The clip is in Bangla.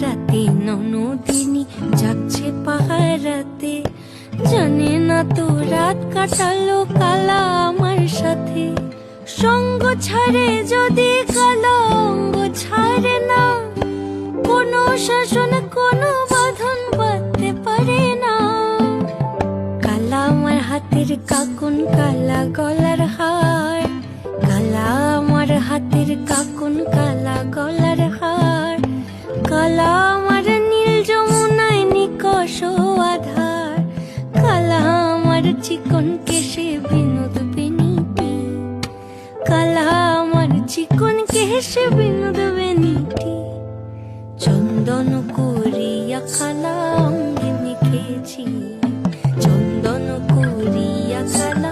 রাতে ননদিনী যাচ্ছে পাহারাতে, জানে না তো রাত কাটালো কালা আমার সাথে। সঙ্গ ছাড়ে যদি কালা অঙ্গ ছাড়ে না, কোনো শাসন কোনো বাঁধন বাঁধতে পারে না। কালা আমার হাতের কাকুন কালা গলার হার, কালা আমার হাতের কাকুন কালা গলার হার, কালা আমার নীল যমুনায় নিকষ আধার, কালা আমার চিকন কেশে বিনোদ বেনিটি, কালা আমার চিকন কেশে বিনোদ বেনিটি। চন্দন করিয়া কালা অঙ্গে মেখেছি, চন্দন করিয়া কালা